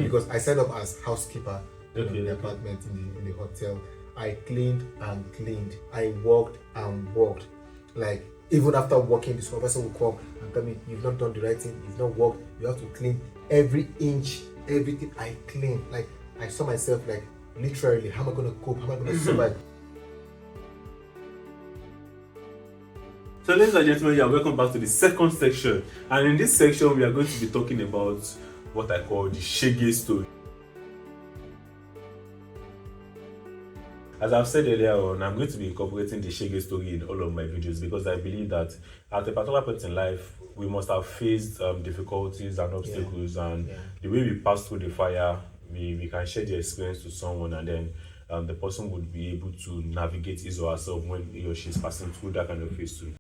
because I signed up as housekeeper Okay. in the apartment in the hotel. I cleaned and cleaned. I walked and walked. Like even after walking, the supervisor will come and tell me, "You've not done the right thing. You've not walked. You have to clean every inch, everything." I cleaned. Like I saw myself like literally, how am I gonna cope? How am I gonna survive? So ladies and gentlemen, you are welcome back to the second section, and in this section we are going to be talking about what I call the Shege story. As I've said earlier on, I'm going to be incorporating the Shege story in all of my videos because I believe that at a particular point in life, we must have faced difficulties and obstacles, and the way we pass through the fire, we can share the experience to someone, and then the person would be able to navigate his or herself when he or she is passing through that kind of phase too.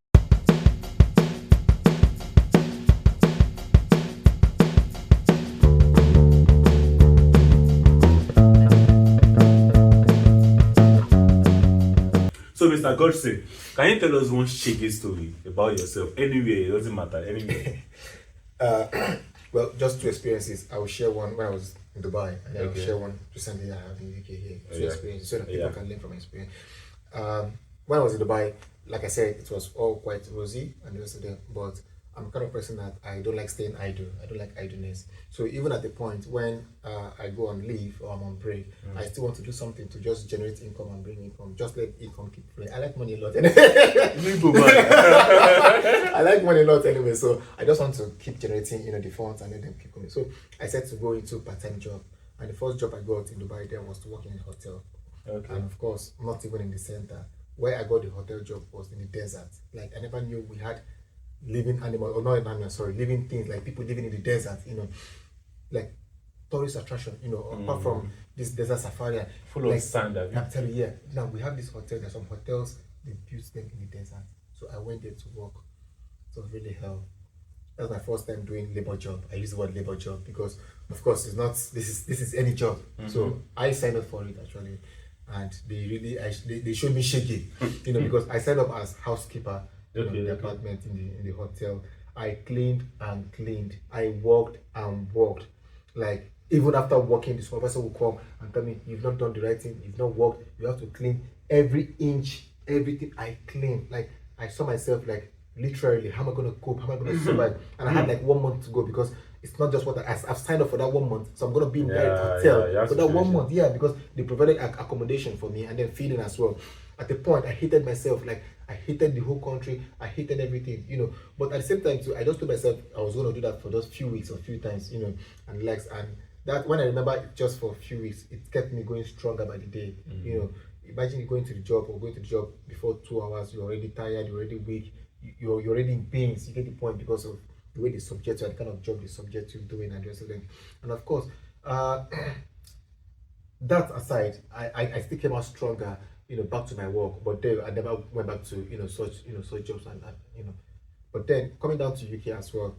So, Mr. Godson, can you tell us one Shege story about yourself? Anywhere, it doesn't matter, anywhere. Well, just two experiences. I will share one when I was in Dubai, and I will share one recently I have in the UK here. Two experiences so that people can learn from my experience. When I was in Dubai, like I said, it was all quite rosy and the rest of them, but I'm the kind of person that I don't like staying idle. I don't like idleness. So even at the point when I go on leave or I'm on break, I still want to do something to just generate income and bring income. Just let income keep flowing. I like money a lot. I like money a lot anyway. So I just want to keep generating, the funds and let them keep coming. So I said to go into part-time job. And the first job I got in Dubai then was to work in a hotel. Okay. And of course, not even in the center. Where I got the hotel job was in the desert. Like I never knew we had living animals, or not animals, sorry, living things, like people living in the desert, like tourist attraction, apart from this desert safari. Full of sand. I'm telling you, now we have this hotel, there's some hotels, they built them in the desert. So I went there to work. It was really hell. That was my first time doing labor job. I use the word labor job because, of course, it's not, this is any job. So I signed up for it actually. And they showed me Shege, because I signed up as housekeeper in the apartment in the hotel. I cleaned and cleaned. I walked and walked. Like even after walking, the supervisor will come and tell me, "You've not done the right thing. You've not walked. You have to clean every inch, everything." I cleaned. Like I saw myself like literally, how am I gonna cope? How am I gonna survive? And I had like 1 month to go because it's not just what I've signed up for that 1 month, so I'm gonna be in that hotel for that 1 month. Yeah, because they provided accommodation for me and then feeding as well. At the point, I hated myself. Like I hated the whole country. I hated everything, But at the same time too, I just told myself I was gonna do that for just few weeks or few times, and relax. And that when I remember it just for a few weeks, it kept me going stronger by the day. Imagine going to the job before 2 hours, you're already tired, you're already weak, you're already in pains. You get the point because of the way they subject you and the kind of job they subject you doing and the rest of them. And of course, that aside, I still came out stronger, back to my work. But then I never went back to such jobs and But then coming down to UK as well,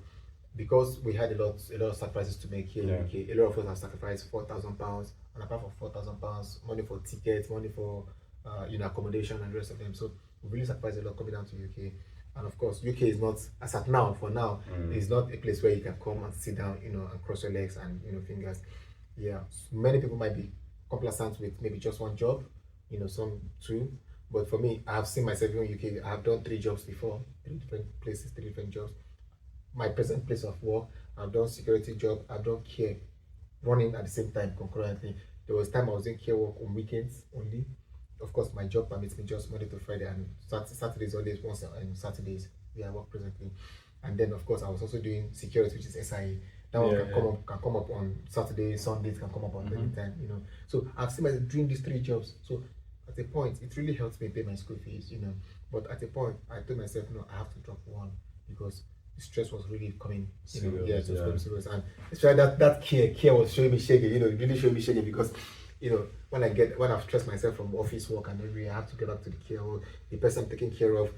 because we had a lot of sacrifices to make here in UK. A lot of us have sacrificed £4,000, and apart from £4,000, money for tickets, money for accommodation and the rest of them. So we really sacrificed a lot coming down to UK. And of course, UK is not, as at now, for now, is not a place where you can come and sit down, and cross your legs and fingers. Yeah, many people might be complacent with maybe just one job, some two. But for me, I have seen myself in UK. I have done 3 jobs before, 3 different places, 3 different jobs. My present place of work, I've done security job, I've done care, running at the same time concurrently. There was time I was doing care work on weekends only. Of course, my job permits me just Monday to Friday and Saturdays, always once and Saturdays where I work presently. And then, of course, I was also doing security, which is SIA. That one can come up on Saturdays, Sundays, can come up on any time, So I've seen myself doing these 3 jobs. So at a point, it really helps me pay my school fees, But at a point, I told myself, no, I have to drop one because the stress was really coming, it was coming serious. And especially that care was showing me Shege, it really showed me Shege because, when I've stressed myself from office work and every, I have to get back to the care work, the person I'm taking care of,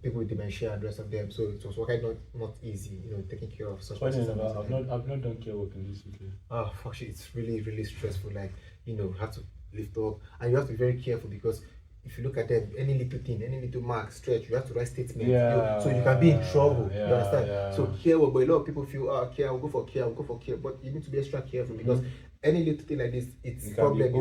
people with dementia and the rest of them. So it was working not easy, taking care of such persons. I've not done care work in this UK. Oh fuck, it's really, really stressful. Like, you have to lift up and you have to be very careful because if you look at them, any little thing, any little mark, stretch, you have to write statement. Yeah. So you can be in trouble. Yeah, You understand? yeah. So care, but a lot of people feel, care, I'll go for care, I'll go for care. But you need to be extra careful because any little thing like this, it's problem.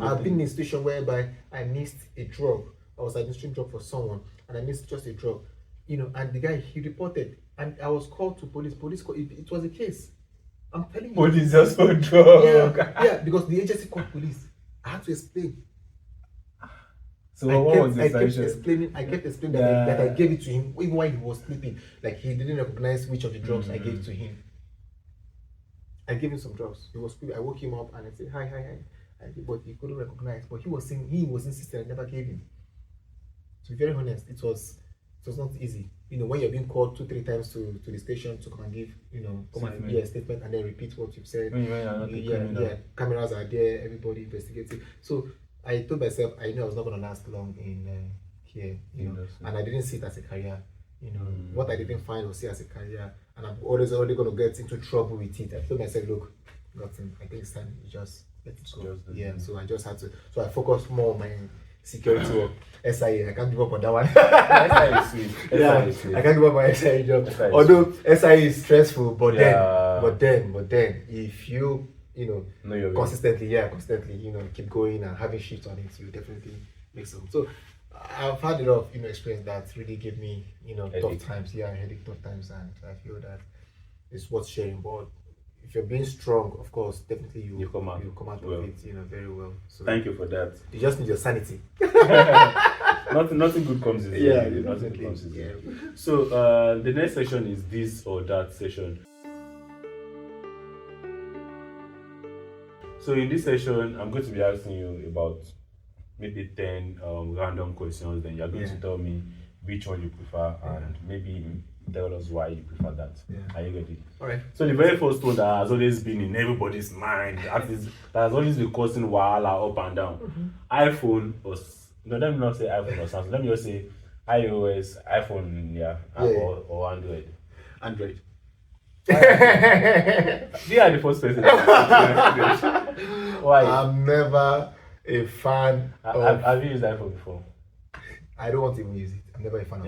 I've been in a situation whereby I missed a drug. I was administering drug for someone, and I missed just a drug. And the guy, he reported, and I was called to police. Police called, it was a case. I'm telling you. Police just for drug. Yeah, because the agency called police. I had to explain. So what was the sanction? I kept explaining that I gave it to him even while he was sleeping. Like he didn't recognize which of the drugs I gave to him. I gave him some drugs. He was sleeping. I woke him up and I said hi. But he couldn't recognize. But he was insistent I never gave him. To be very honest, it was not easy. When you're being called 2-3 times to the station to come and give, a statement and then repeat what you've said. Cameras are there, everybody investigating. So I told myself I knew I was not going to last long in here, and I didn't see it as a career. What I didn't find or see as a career, and I'm always only going to get into trouble with it. I told myself, look, nothing. I think it's time you just let it go. So I just had to. So I focused more on my security work. SIA, I can't give up on that one. SIA is sweet. I can't give up on my SIA job. Although SIA is stressful, but then if you constantly, keep going and having shifts on it, you definitely make some. So I've had a lot of experience that really gave me tough times. Headache, tough times, and I feel that it's worth sharing. But if you're being strong, of course, definitely you come out of it, very well. So thank you for that. You just need your sanity. Nothing good comes easy. Nothing good comes easy. So the next session is this or that session. So in this session, I'm going to be asking you about maybe 10 random questions. Then you're going to tell me which one you prefer and maybe tell us why you prefer that. Are you ready? All right. So the very first one that has always been in everybody's mind, that has always been causing wahala up and down. iPhone or let me not say iPhone or Samsung. Let me just say iOS, iPhone, or Android. Android. You are the first person. Why? I'm never a fan of... Have you used iPhone before? I don't want to even use it. I'm never a fan of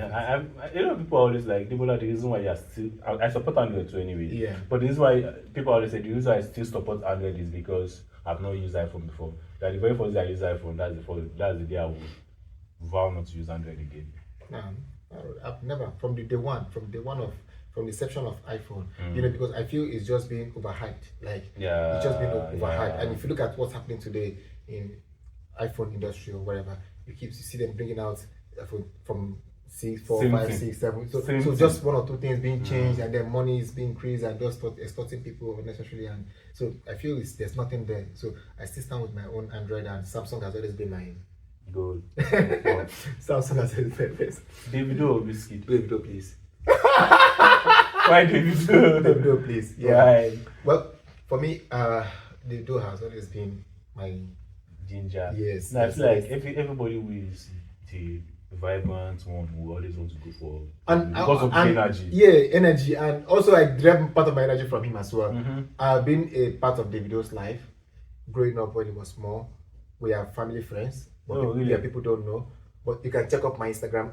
it. People always like, the reason why you are still... I support Android too anyway. Yeah. But the reason why people always say the reason why I still support Android is because I've not used iPhone before. That the very first day I use iPhone, that's the day I will vow not to use Android again. I've never, from the inception of iPhone, because I feel it's just being overhyped. It's just being overhyped. And if you look at what's happening today in iPhone industry or whatever, you see them bringing out from 6, 4, 5, 6, 7. So just one or two things being changed, and then money is being increased and just extorting people unnecessarily. And so I feel there's nothing there. So I still stand with my own Android, and Samsung has always been my good. Samsung has always been best. Davido or Biscuit? Davido, please. Why Davido? Davido, please. Why? Well, for me, Davido has always been my ginger. Yes. I feel like everybody who is the vibrant one who always want to go for because of the energy. Yeah, energy, and also I derive part of my energy from him as well. I've been a part of Davido's life growing up when he was small. We are family friends, but people don't know. But you can check up my Instagram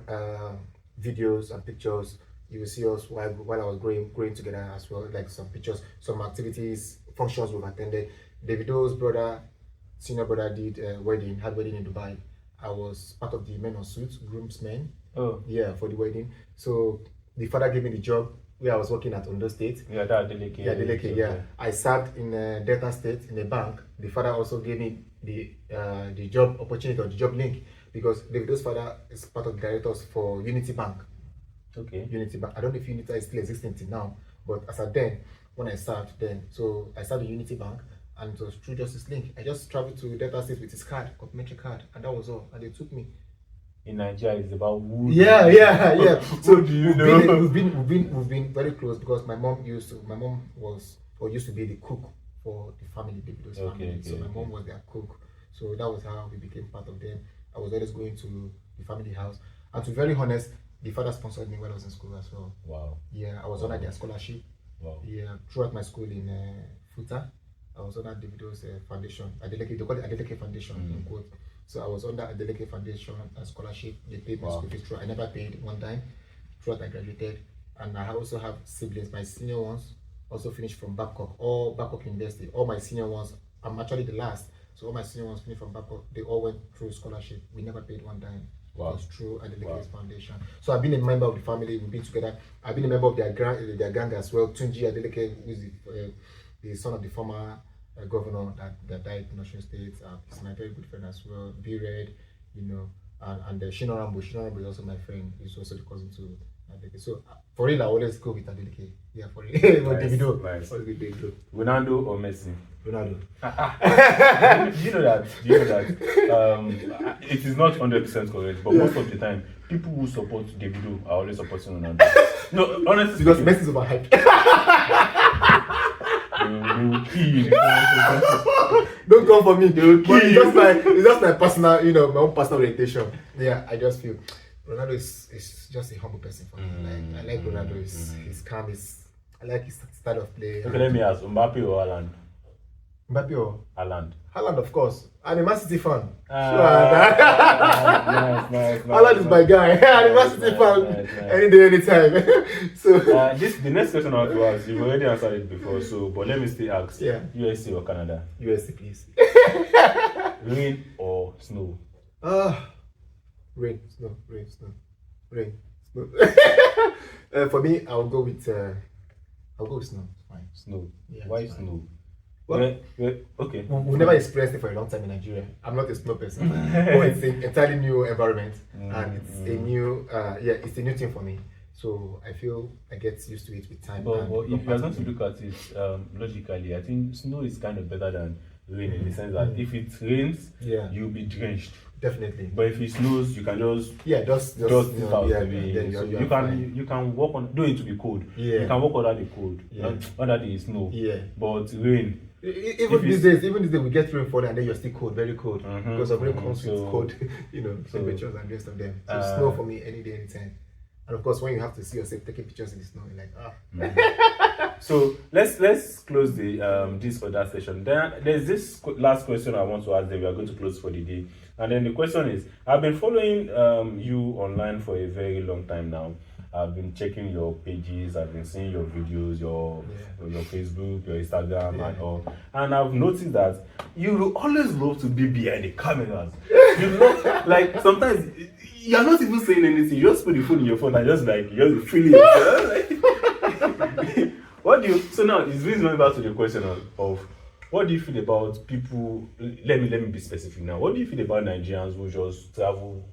videos and pictures. You will see us while I was growing together as well, like some pictures, some activities, functions we've attended. Davido's senior brother did had wedding in Dubai. I was part of the men on suits, groomsmen. For the wedding. So the father gave me the job where I was working at Ondo State. Deleke. I served in Delta State in a bank. The father also gave me the job opportunity or the job link because Davido's father is part of the directors for Unity Bank. Unity Bank. I don't know if Unity is still existing till now, but as at then, when I served so I served in Unity Bank, and it was through just this link. I just traveled to Delta State with his card, complimentary card, and that was all. And they took me. In Nigeria, it's about who. Yeah. So do you know? We've been very close because my mom used to be the cook for the family, Davido's family. So my mom was their cook. So that was how we became part of them. I was always going to the family house, and to be very honest, the father sponsored me when I was in school as well. Wow. Yeah, I was under their scholarship. Wow. Yeah, throughout my school in Futa, I was under Davido's foundation. They call it Adeleke Foundation in quote. So I was under a delegate foundation and scholarship. They paid my Wow. school fees through. I never paid one dime throughout I graduated. And I also have siblings. My senior ones also finished from Babcock, all Babcock University. All my senior ones, I'm actually the last. So all my senior ones finished from Babcock. They all went through scholarship. We never paid one dime. Wow. It was through a delegate Wow. foundation. So I've been a member of the family. We've been together. I've been a member of their gang as well. Tunji Adeleke, who is the son of the former governor that died in Osun State. He's my very good friend as well. B Red, you know, and Shino Rambo. Shino Rambo is also my friend. He's also the cousin to Adeleke. So for real, I always go with Adeleke. Yeah, for real. But Nice, Davido, nice. always with Davido. Ronaldo or Messi? Ronaldo. Do you know that? Do you know that? It is not 100% correct, but most of the time, people who support Davido are always supporting Ronaldo. No, honestly, Because speaking, Messi is overhyped. they will kill you. in the comment section. Don't come for me. will But kill it's just my personal, my own personal orientation. Yeah, I just feel Ronaldo is just a humble person for me. Like I like Ronaldo. He's calm. I like his style of play. Okay, let me ask: Mbappe or Haaland? Mbappe or Haaland. Haaland, of course. I'm a Man City fan. Nice. Haaland is my guy. I'm a Man City fan. Nice. Any day, anytime. So The next question I want to ask, you've already answered it before, but let me still ask: Yeah. USA or Canada? USC, please. Rain or snow? Rain, snow, rain, snow, rain, snow. For me, I'll go with snow. It's fine. Snow. Yeah, Why it's fine. snow? Well, Okay. we've never experienced it for a long time in Nigeria. I'm not a snow person, but it's an entirely new environment, and it's a new, it's a new thing for me. So I feel I get used to it with time. But and if you are become going part to of look at it logically, I think snow is kind of better than rain in the sense that if it rains, Yeah. you'll be drenched. Definitely. But if it snows, you can just Just it out yeah, the way. then So you're you fine. can walk on, don't need to be cold. Yeah. You can walk under the cold. Yeah. Under the snow. Yeah. But rain. Even If these it's- days, we get rainfall and then you're still cold, very cold. Because of rain comes with So- cold, so- temperatures and the rest of them. So snow for me any day, anytime. And of course, when you have to see yourself taking pictures in the snow, you're like, So let's close the this for that session. Then there's this last question I want to ask. Then we are going to close for the day. And then the question is: I've been following you online for a very long time now. I've been checking your pages. I've been seeing your videos, your Facebook, your Instagram, and all. And I've noticed that you will always love to be behind the cameras. You know, like sometimes you're not even saying anything. You just put the phone in your phone and just feel it. What do you? So now it's brings me back to the question of what do you feel about people? Let me be specific now. What do you feel about Nigerians who just travel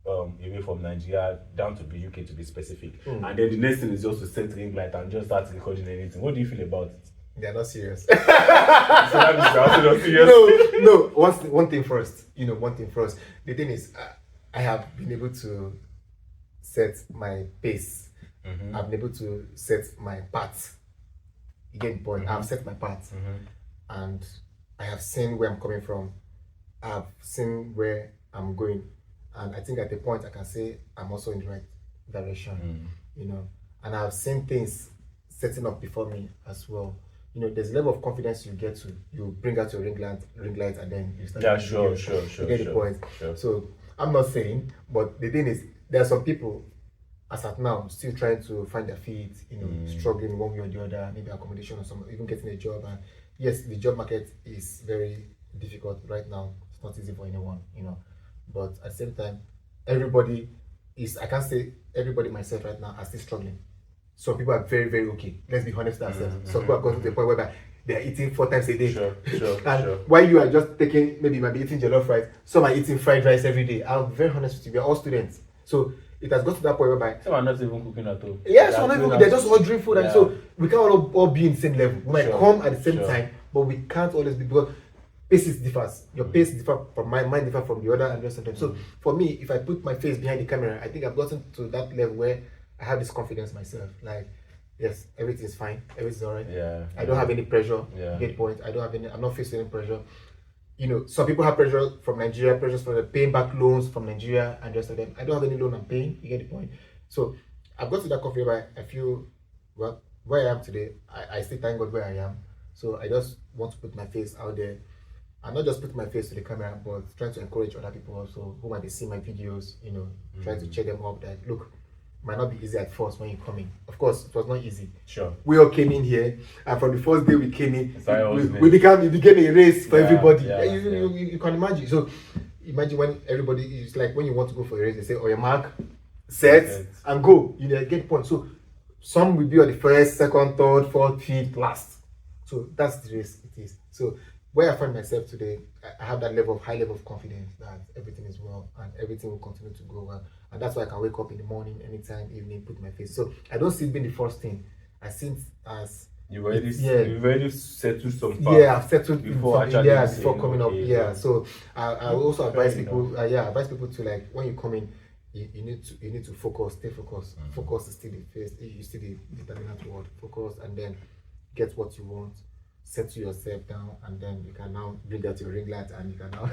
away from Nigeria down to the UK to be specific, and then the next thing is just to set ring light and just start recording anything? What do you feel about it? they're not serious. So that means they're also not serious. No. One thing first. The thing is, I have been able to set my pace. I've been able to set my path. You get the point. I've set my path, and I have seen where I'm coming from. I've seen where I'm going, and I think at the point I can say I'm also in the right direction. And I've seen things setting up before me as well. There's a level of confidence you get to. You bring out your ring light, and then you start. Yeah, sure. You get the point. Sure. So I'm not saying, but the thing is, there are some people, as at now, still trying to find their feet. Struggling one way or the other, maybe accommodation or some, even getting a job. And yes, the job market is very difficult right now. It's not easy for anyone. But at the same time, everybody is. I can't say everybody myself right now are still struggling. Some people are very, very okay. Let's be honest with ourselves. Some people are gotten to the point where they are eating 4 times a day. Sure. And while you are just taking, maybe you might be eating jollof rice, some are eating fried rice every day. I'll be very honest with you, we are all students. So it has got to that point whereby Some are not even cooking at all. yes, they're just ordering food, and Yeah. so we can't all be in the same level. We might Sure. come at the same Sure. time, but we can't always be, because paces differs. Your pace differ from mine differ from the other, and the rest of them. So for me, if I put my face behind the camera, I think I've gotten to that level where I have this confidence myself. Like, yes, everything's fine, everything's alright. Yeah. I don't have any pressure. Yeah. You get the point. I'm not facing any pressure. Some people have pressure from Nigeria, pressures for paying back loans from Nigeria and the rest of them. I don't have any loan I'm paying. You get the point. So I've got to that coffee where I feel, well, where I am today, I still thank God where I am. So I just want to put my face out there and not just put my face to the camera, but trying to encourage other people also who might be seeing my videos, you know, try to cheer them up that look, might not be easy at first when you come in. Of course, it was not easy. Sure. We all came in here, and from the first day we came in, it became a race for everybody. Yeah, you can imagine. So imagine when everybody is like, when you want to go for a race, they say, "Oh, your mark, set, and go." You know, get point. So some will be on the first, second, third, fourth, fifth, last. So that's the race it is. So where I find myself today, I have that high level of confidence that everything is well and everything will continue to go well. And that's why I can wake up in the morning, anytime, evening, put my face. So I don't see it being the first thing. I see it as you've already settled some part. Yeah, I've settled before coming up. Okay, yeah. So I will also advise people. Advise people to, like, when you come in, you need to focus, stay focused. Focus is still the first. You still the determinant word. Focus, and then get what you want. Settle yourself down, and then you can now bring out your ring light, and you can now,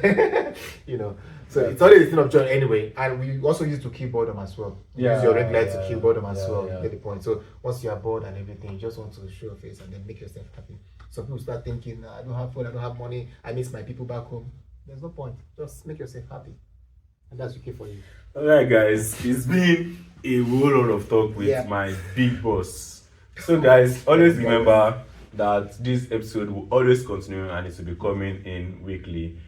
you know. So it's always a thing of joy anyway. And we also use to kill boredom as well. Use your ring light to kill boredom as well. You get the point. So once you are bored and everything, you just want to show your face and then make yourself happy. Some people start thinking, I don't have food, I don't have money, I miss my people back home. There's no point. Just make yourself happy, and that's okay for you. All right, guys, it's been a whole lot of talk with my big boss. So guys, always remember that this episode will always continue and it will be coming in weekly.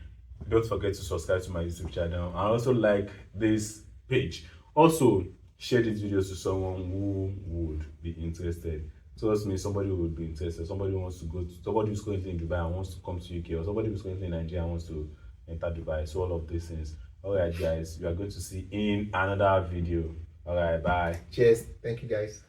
Don't forget to subscribe to my YouTube channel and also like this page. Also, share these videos to someone who would be interested. Trust me, somebody would be interested. Somebody who's currently in Dubai and wants to come to UK, or somebody who's currently in Nigeria and wants to enter Dubai. So all of these things. Alright guys, we are going to see in another video. Alright, bye. Cheers. Thank you guys.